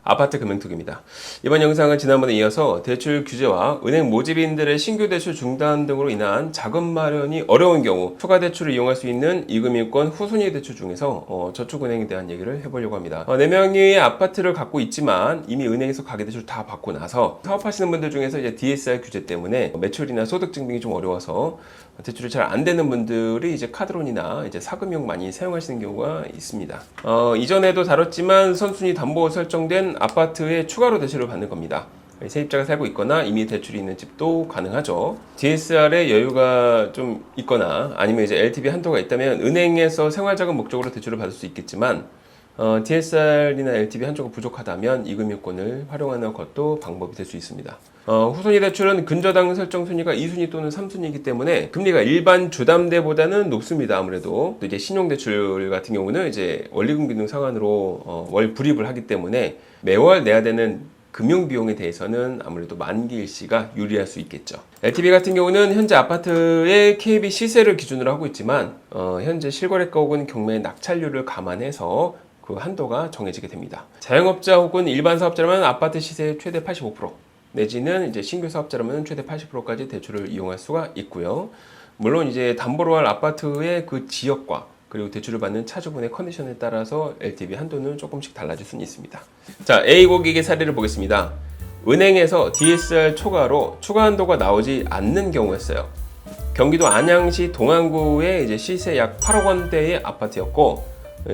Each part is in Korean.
아파트 금융투기입니다. 이번 영상은 지난번에 이어서 대출 규제와 은행 모집인들의 신규 대출 중단 등으로 인한 자금 마련이 어려운 경우 추가 대출을 이용할 수 있는 이금융권 후순위 대출 중에서 저축은행에 대한 얘기를 해보려고 합니다. 4명의 아파트를 갖고 있지만 이미 은행에서 가계대출 다 받고 나서 사업하시는 분들 중에서 이제 DSR 규제 때문에 매출이나 소득 증빙이 좀 어려워서 대출이 잘 안 되는 분들이 이제 카드론이나 이제 사금융 많이 사용하시는 경우가 있습니다. 이전에도 다뤘지만 선순위 담보 설정된 아파트에 추가로 대출을 받는 겁니다. 세입자가 살고 있거나 이미 대출이 있는 집도 가능하죠. DSR에 여유가 좀 있거나 아니면 이제 LTV 한도가 있다면 은행에서 생활자금 목적으로 대출을 받을 수 있겠지만 DSR이나 LTV 한도가 부족하다면 이금융권을 활용하는 것도 방법이 될 수 있습니다. 후순위 대출은 근저당 설정 순위가 2순위 또는 3순위이기 때문에 금리가 일반 주담대보다는 높습니다. 아무래도 또 이제 신용대출 같은 경우는 이제 원리금균등 상환으로 월 불입을 하기 때문에 매월 내야 되는 금융 비용에 대해서는 아무래도 만기 일시가 유리할 수 있겠죠. LTV 같은 경우는 현재 아파트의 KB 시세를 기준으로 하고 있지만 현재 실거래가 혹은 경매 낙찰률을 감안해서 그 한도가 정해지게 됩니다. 자영업자 혹은 일반 사업자라면 아파트 시세의 최대 85% 내지는 이제 신규 사업자라면 최대 80%까지 대출을 이용할 수가 있고요. 물론 이제 담보로 할 아파트의 그 지역과 그리고 대출을 받는 차주분의 컨디션에 따라서 LTV 한도는 조금씩 달라질 수는 있습니다. 자, A 고객의 사례를 보겠습니다. 은행에서 DSR 초과로 추가 한도가 나오지 않는 경우였어요. 경기도 안양시 동안구의 이제 시세 약 8억 원대의 아파트였고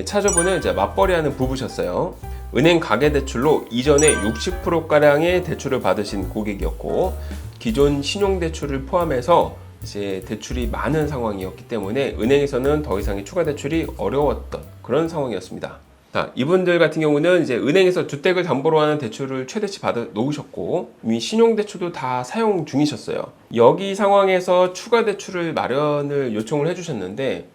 차주분은 이제 맞벌이하는 부부셨어요. 은행 가계대출로 이전에 60%가량의 대출을 받으신 고객이었고 기존 신용대출을 포함해서 이제 대출이 많은 상황이었기 때문에 은행에서는 더 이상의 추가 대출이 어려웠던 그런 상황이었습니다. 자, 이분들 같은 경우는 이제 은행에서 주택을 담보로 하는 대출을 최대치 받아 놓으셨고 이미 신용대출도 다 사용 중이셨어요. 여기 상황에서 추가 대출을 마련을 요청을 해주셨는데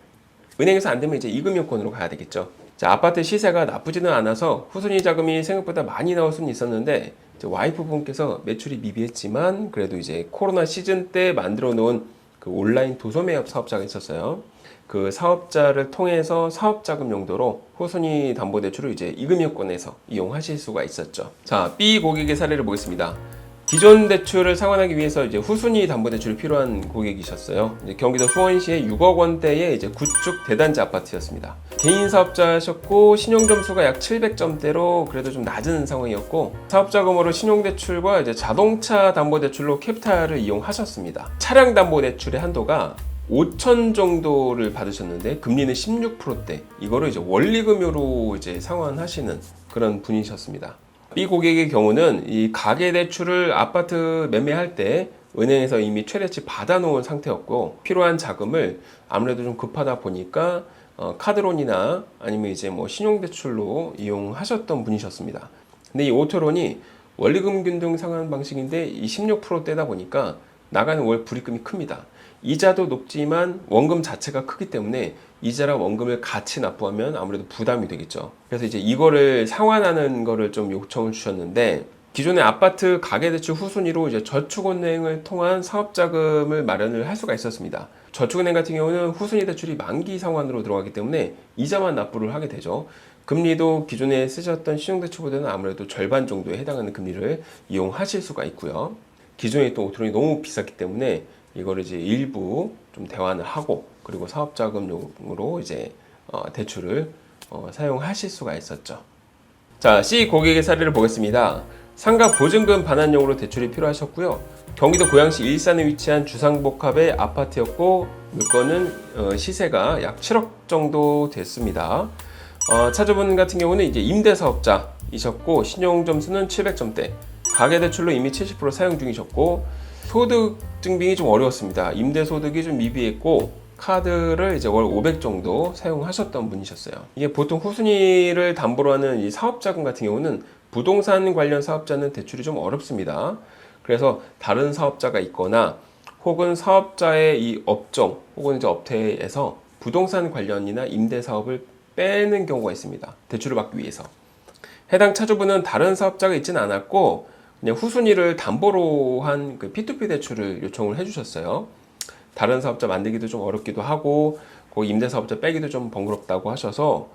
은행에서 안 되면 이제 이금융권으로 가야 되겠죠. 자, 아파트 시세가 나쁘지는 않아서 후순위 자금이 생각보다 많이 나올 수는 있었는데 와이프분께서 매출이 미비했지만 그래도 이제 코로나 시즌 때 만들어 놓은 그 온라인 도서 매업 사업자가 있었어요. 그 사업자를 통해서 사업자금 용도로 후순위 담보대출을 이제 이금융권에서 이용하실 수가 있었죠. 자, B 고객의 사례를 보겠습니다. 기존 대출을 상환하기 위해서 이제 후순위 담보대출이 필요한 고객이셨어요. 이제 경기도 수원시의 6억 원대의 이제 구축 대단지 아파트였습니다. 개인 사업자셨고 신용점수가 약 700점대로 그래도 좀 낮은 상황이었고 사업자금으로 신용대출과 이제 자동차 담보대출로 캐피탈을 이용하셨습니다. 차량 담보대출의 한도가 5천 정도를 받으셨는데 금리는 16%대 이거를 이제 원리금으로 이제 상환하시는 그런 분이셨습니다. B 고객의 경우는 이 가계대출을 아파트 매매할 때 은행에서 이미 최대치 받아놓은 상태였고 필요한 자금을 아무래도 좀 급하다 보니까 카드론이나 아니면 이제 뭐 신용대출로 이용하셨던 분이셨습니다. 근데 이 오토론이 원리금균등 상환 방식인데 이 16%대다 보니까 나가는 월 불입금이 큽니다. 이자도 높지만 원금 자체가 크기 때문에 이자랑 원금을 같이 납부하면 아무래도 부담이 되겠죠. 그래서 이제 이거를 상환하는 거를 좀 요청을 주셨는데 기존의 아파트 가계대출 후순위로 이제 저축은행을 통한 사업자금을 마련을 할 수가 있었습니다. 저축은행 같은 경우는 후순위 대출이 만기 상환으로 들어가기 때문에 이자만 납부를 하게 되죠. 금리도 기존에 쓰셨던 신용대출보다는 아무래도 절반 정도에 해당하는 금리를 이용하실 수가 있고요. 기존에 또 오토론이 너무 비쌌기 때문에 이거를 이제 일부 좀 대환을 하고 그리고 사업자금용으로 이제 대출을 사용하실 수가 있었죠. 자, C 고객의 사례를 보겠습니다. 상가 보증금 반환용으로 대출이 필요하셨고요. 경기도 고양시 일산에 위치한 주상복합의 아파트였고 물건은 시세가 약 7억 정도 됐습니다. 차주분 같은 경우는 이제 임대사업자이셨고 신용점수는 700점대 가계대출로 이미 70% 사용 중이셨고 소득 증빙이 좀 어려웠습니다. 임대소득이 좀 미비했고 카드를 이제 월 500 정도 사용하셨던 분이셨어요. 이게 보통 후순위를 담보로 하는 이 사업자금 같은 경우는 부동산 관련 사업자는 대출이 좀 어렵습니다. 그래서 다른 사업자가 있거나 혹은 사업자의 이 업종 혹은 이제 업태에서 부동산 관련이나 임대 사업을 빼는 경우가 있습니다. 대출을 받기 위해서. 해당 차주분은 다른 사업자가 있지는 않았고 그냥 후순위를 담보로 한 그 P2P 대출을 요청을 해주셨어요. 다른 사업자 만들기도 좀 어렵기도 하고 거기 임대사업자 빼기도 좀 번거롭다고 하셔서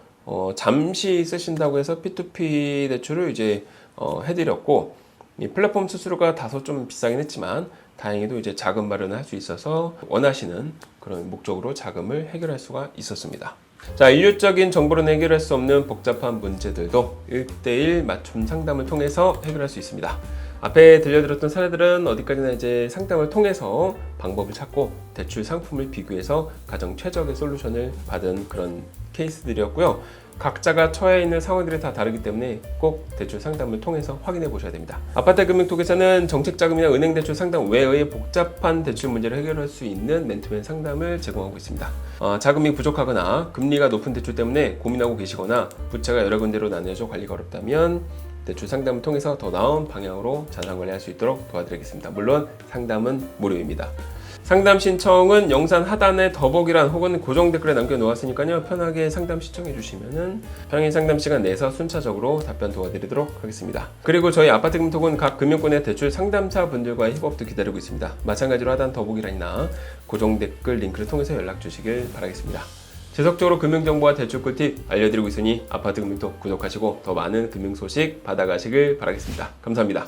잠시 쓰신다고 해서 P2P 대출을 이제 해드렸고, 이 플랫폼 수수료가 다소 좀 비싸긴 했지만 다행히도 이제 자금 마련을 할 수 있어서 원하시는 그런 목적으로 자금을 해결할 수가 있었습니다. 자, 인류적인 정보로는 해결할 수 없는 복잡한 문제들도 1대1 맞춤 상담을 통해서 해결할 수 있습니다. 앞에 들려드렸던 사례들은 어디까지나 이제 상담을 통해서 방법을 찾고 대출 상품을 비교해서 가장 최적의 솔루션을 받은 그런 케이스들이었고요. 각자가 처해 있는 상황들이 다 다르기 때문에 꼭 대출 상담을 통해서 확인해 보셔야 됩니다. 아파트금융톡에서는 정책자금이나 은행대출 상담 외의 복잡한 대출 문제를 해결할 수 있는 맨투맨 상담을 제공하고 있습니다. 자금이 부족하거나 금리가 높은 대출 때문에 고민하고 계시거나 부채가 여러 군데로 나뉘어져 관리가 어렵다면 대출 상담을 통해서 더 나은 방향으로 자산 관리할 수 있도록 도와드리겠습니다. 물론 상담은 무료입니다. 상담 신청은 영상 하단에 더보기란 혹은 고정 댓글에 남겨놓았으니까요. 편하게 상담 신청해 주시면은 평일 상담 시간 내서 순차적으로 답변 도와드리도록 하겠습니다. 그리고 저희 아파트금융톡은 각 금융권의 대출 상담사 분들과의 협업도 기다리고 있습니다. 마찬가지로 하단 더보기란이나 고정 댓글 링크를 통해서 연락 주시길 바라겠습니다. 지속적으로 금융정보와 대출 꿀팁 알려드리고 있으니 아파트금융톡 구독하시고 더 많은 금융 소식 받아가시길 바라겠습니다. 감사합니다.